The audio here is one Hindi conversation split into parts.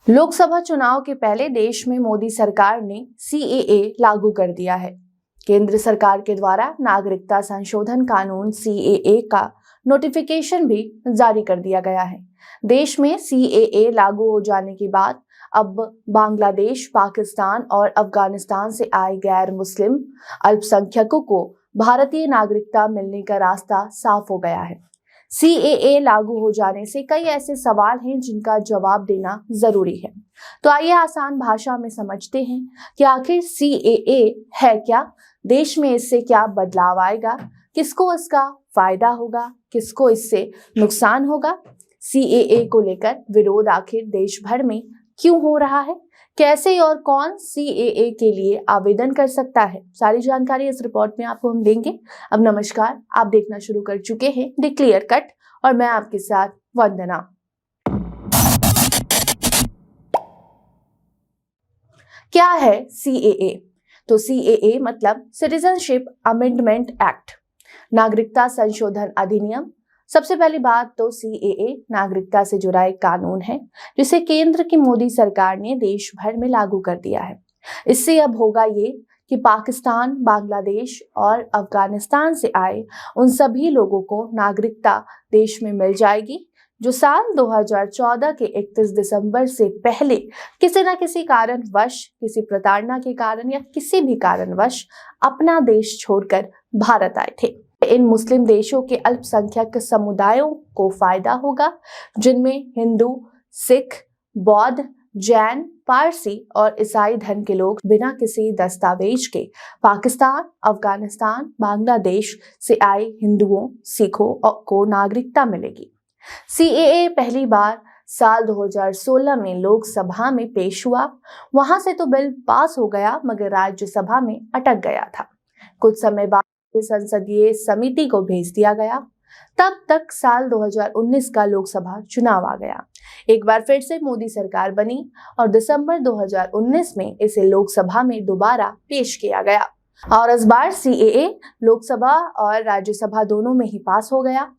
लोकसभा चुनाव के पहले देश में मोदी सरकार ने सीएए लागू कर दिया है। केंद्र सरकार के द्वारा नागरिकता संशोधन कानून सीएए का नोटिफिकेशन भी जारी कर दिया गया है। देश में सीएए लागू हो जाने के बाद अब बांग्लादेश, पाकिस्तान और अफगानिस्तान से आए गैर मुस्लिम अल्पसंख्यकों को भारतीय नागरिकता मिलने का रास्ता साफ हो गया है। सीएए लागू हो जाने से कई ऐसे सवाल हैं जिनका जवाब देना जरूरी है। तो आइए आसान भाषा में समझते हैं कि आखिर सीएए है क्या, देश में इससे क्या बदलाव आएगा, किसको इसका फायदा होगा, किसको इससे नुकसान होगा। सीएए को लेकर विरोध आखिर देश भर में क्यों हो रहा है, कैसे और कौन सीएए के लिए आवेदन कर सकता है, सारी जानकारी इस रिपोर्ट में आपको हम देंगे। अब नमस्कार, आप देखना शुरू कर चुके हैं द क्लियर कट और मैं आपके साथ वंदना। क्या है सीएए? तो सीएए मतलब सिटीजनशिप अमेंडमेंट एक्ट, नागरिकता संशोधन अधिनियम। सबसे पहली बात तो सीएए नागरिकता से जुड़ा एक कानून है जिसे केंद्र की मोदी सरकार ने देश भर में लागू कर दिया है। इससे अब होगा ये कि पाकिस्तान, बांग्लादेश और अफगानिस्तान से आए उन सभी लोगों को नागरिकता देश में मिल जाएगी जो साल 2014 के 31 दिसंबर से पहले किसी न किसी कारणवश, किसी प्रताड़ना के कारण या किसी भी कारणवश अपना देश छोड़कर भारत आए थे। इन मुस्लिम देशों के अल्पसंख्यक समुदायों को फायदा होगा, जिनमें हिंदू, सिख, बौद्ध, जैन, पारसी और ईसाई धर्म के लोग बिना किसी दस्तावेज के पाकिस्तान, अफगानिस्तान, बांग्लादेश से आए हिंदुओं, सिखों को नागरिकता मिलेगी। सीएए पहली बार साल 2016 में लोकसभा में पेश हुआ। वहां से तो बिल पास हो गया मगर राज्यसभा में अटक गया था। कुछ समय बाद संसदीय समिति को भेज दिया गया। तब तक साल 2019 का लोकसभा चुनाव आ गया। एक बार फिर से मोदी सरकार बनी और दिसंबर 2019 में इसे लोकसभा में दोबारा पेश किया गया और इस बार सीएए लोकसभा और राज्यसभा दोनों में ही पास हो गया।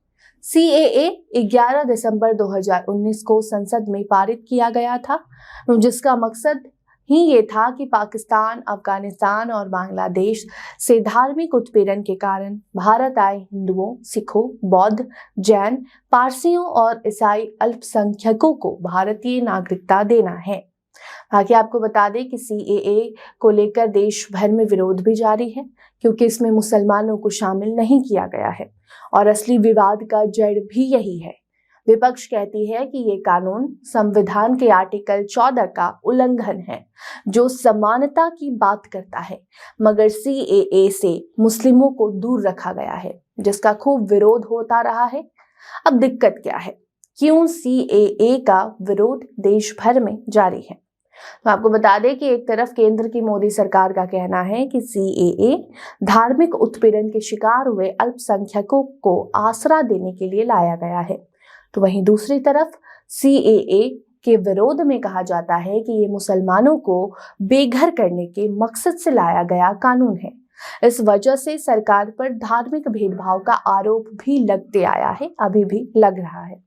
सीएए 11 दिसंबर 2019 को संसद में पारित किया गया था, जिसका मकसद ही ये था कि पाकिस्तान, अफगानिस्तान और बांग्लादेश से धार्मिक उत्पीड़न के कारण भारत आए हिंदुओं, सिखों, बौद्ध, जैन, पारसियों और ईसाई अल्पसंख्यकों को भारतीय नागरिकता देना है। बाकी आपको बता दें कि सीएए को लेकर देश भर में विरोध भी जारी है क्योंकि इसमें मुसलमानों को शामिल नहीं किया गया है और असली विवाद का जड़ भी यही है। विपक्ष कहती है कि ये कानून संविधान के आर्टिकल 14 का उल्लंघन है जो समानता की बात करता है, मगर सीएए से मुस्लिमों को दूर रखा गया है जिसका खूब विरोध होता रहा है। अब दिक्कत क्या है, क्यों सीएए का विरोध देश भर में जारी है? तो आपको बता दें कि एक तरफ केंद्र की मोदी सरकार का कहना है कि सीएए धार्मिक उत्पीड़न के शिकार हुए अल्पसंख्यकों को आसरा देने के लिए लाया गया है, तो वहीं दूसरी तरफ सीएए के विरोध में कहा जाता है कि ये मुसलमानों को बेघर करने के मकसद से लाया गया कानून है। इस वजह से सरकार पर धार्मिक भेदभाव का आरोप भी लगते आया है, अभी भी लग रहा है।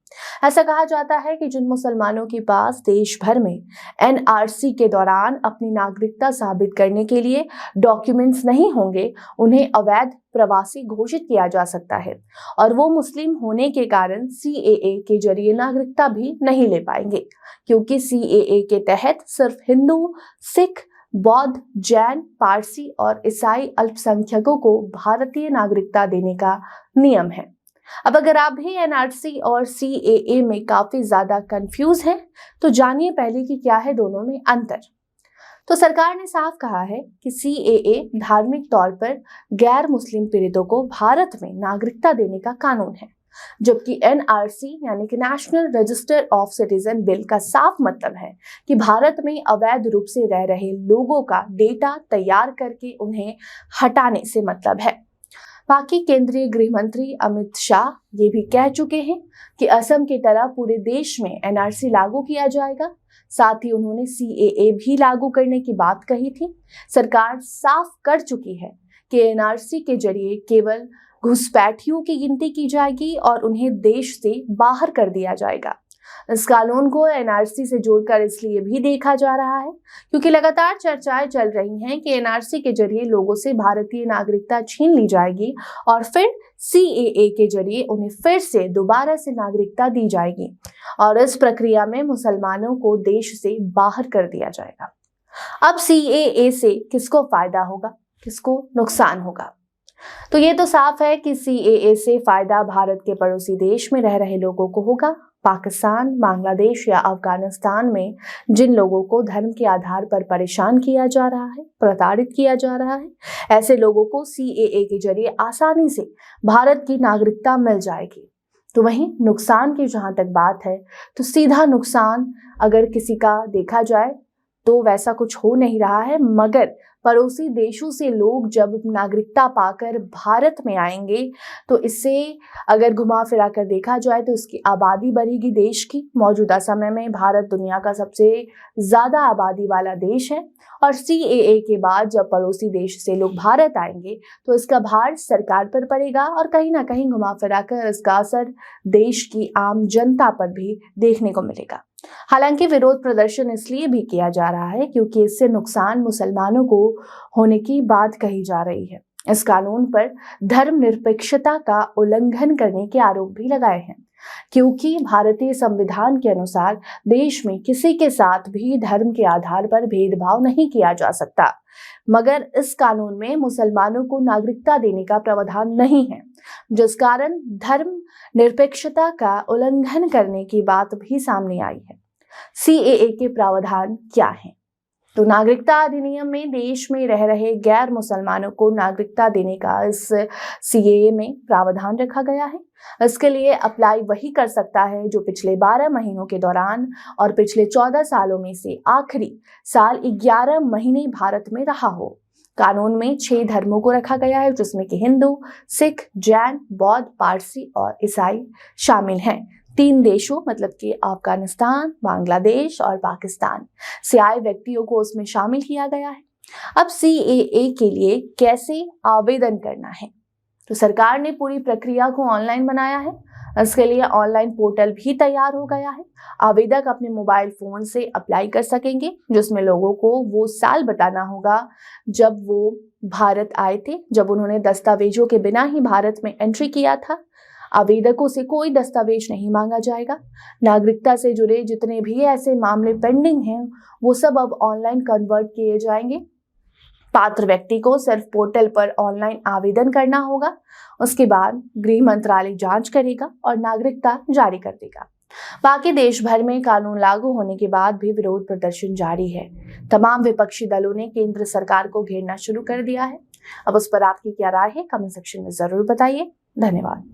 ऐसा कहा जाता है कि जिन मुसलमानों के पास देश भर में एनआरसी के दौरान अपनी नागरिकता साबित करने के लिए डॉक्यूमेंट्स नहीं होंगे, उन्हें अवैध प्रवासी घोषित किया जा सकता है और वो मुस्लिम होने के कारण सीएए के जरिए नागरिकता भी नहीं ले पाएंगे, क्योंकि सीएए के तहत सिर्फ हिंदू, सिख, बौद्ध, जैन, पारसी और ईसाई अल्पसंख्यकों को भारतीय नागरिकता देने का नियम है। अब अगर आप भी एनआरसी और सीएए में काफी ज्यादा कंफ्यूज हैं, तो जानिए पहले कि क्या है दोनों में अंतर। तो सरकार ने साफ कहा है कि सीएए धार्मिक तौर पर गैर मुस्लिम पीड़ितों को भारत में नागरिकता देने का कानून है, जबकि एनआरसी यानी कि national register of citizen bill का साफ मतलब है कि भारत में अवैध रूप से रह रहे लोगों का डेटा तैयार करके उन्हें हटाने से मतलब है। बाकी केंद्रीय गृह मंत्री अमित शाह ये भी कह चुके हैं कि असम की तरह पूरे देश में एनआरसी लागू किया जाएगा। साथ ही उन्होंने सीएए भी लागू करने की बात कही थी। सरकार साफ कर चुकी है कि एनआरसी के जरिए केवल घुसपैठियों की गिनती की जाएगी और उन्हें देश से बाहर कर दिया जाएगा। इस कानून को एनआरसी से जोड़कर इसलिए भी देखा जा रहा है क्योंकि लगातार चर्चाएं चल रही हैं कि एनआरसी के जरिए लोगों से भारतीय नागरिकता छीन ली जाएगी और फिर सीएए के जरिए उन्हें फिर से दोबारा से नागरिकता दी जाएगी और इस प्रक्रिया में मुसलमानों को देश से बाहर कर दिया जाएगा। अब सीएए से किसको फायदा होगा, किसको नुकसान होगा? तो ये तो साफ है कि सीएए से फायदा भारत के पड़ोसी देश में रह रहे लोगों को होगा। पाकिस्तान, बांग्लादेश या अफगानिस्तान में जिन लोगों को धर्म के आधार पर परेशान किया जा रहा है, प्रताड़ित किया जा रहा है, ऐसे लोगों को सीएए के जरिए आसानी से भारत की नागरिकता मिल जाएगी। तो वहीं नुकसान की जहां तक बात है तो सीधा नुकसान अगर किसी का देखा जाए तो वैसा कुछ हो नहीं रहा है, मगर पड़ोसी देशों से लोग जब नागरिकता पाकर भारत में आएंगे तो इससे अगर घुमा फिरा कर देखा जाए तो इसकी आबादी बढ़ेगी देश की। मौजूदा समय में भारत दुनिया का सबसे ज्यादा आबादी वाला देश है और सीएए के बाद जब पड़ोसी देश से लोग भारत आएंगे तो इसका भार सरकार पर पड़ेगा और कहीं ना कहीं घुमा फिरा कर इसका असर देश की आम जनता पर भी देखने को मिलेगा। हालांकि विरोध प्रदर्शन इसलिए भी किया जा रहा है क्योंकि इससे नुकसान मुसलमानों को होने की बात कही जा रही है। इस कानून पर धर्मनिरपेक्षता का उल्लंघन करने के आरोप भी लगाए हैं क्योंकि भारतीय संविधान के अनुसार देश में किसी के साथ भी धर्म के आधार पर भेदभाव नहीं किया जा सकता, मगर इस कानून में मुसलमानों को नागरिकता देने का प्रावधान नहीं है, जिस कारण धर्म निरपेक्षता का उल्लंघन करने की बात भी सामने आई है। सीएए के प्रावधान क्या हैं? तो नागरिकता अधिनियम में देश में रह रहे गैर मुसलमानों को नागरिकता देने का इस सीएए में प्रावधान रखा गया है। इसके लिए अप्लाई वही कर सकता है जो पिछले 12 महीनों के दौरान और पिछले 14 सालों में से आखिरी साल 11 महीने भारत में रहा हो। कानून में 6 धर्मों को रखा गया है जिसमें कि हिंदू, सिख, जैन, बौद्ध, पारसी और ईसाई शामिल हैं। 3 देशों मतलब कि अफगानिस्तान, बांग्लादेश और पाकिस्तान से आए व्यक्तियों को उसमें शामिल किया गया है। अब सीएए के लिए कैसे आवेदन करना है? तो सरकार ने पूरी प्रक्रिया को ऑनलाइन बनाया है। इसके लिए ऑनलाइन पोर्टल भी तैयार हो गया है। आवेदक अपने मोबाइल फोन से अप्लाई कर सकेंगे, जिसमें लोगों को वो साल बताना होगा जब वो भारत आए थे, जब उन्होंने दस्तावेजों के बिना ही भारत में एंट्री किया था। आवेदकों से कोई दस्तावेज नहीं मांगा जाएगा। नागरिकता से जुड़े जितने भी ऐसे मामले पेंडिंग हैं वो सब अब ऑनलाइन कन्वर्ट किए जाएंगे। पात्र व्यक्ति को सिर्फ पोर्टल पर ऑनलाइन आवेदन करना होगा। उसके बाद गृह मंत्रालय जांच करेगा और नागरिकता जारी कर देगा। बाकी देश भर में कानून लागू होने के बाद भी विरोध प्रदर्शन जारी है। तमाम विपक्षी दलों ने केंद्र सरकार को घेरना शुरू कर दिया है। अब उस पर आपकी क्या राय है, कमेंट सेक्शन में जरूर बताइए। धन्यवाद।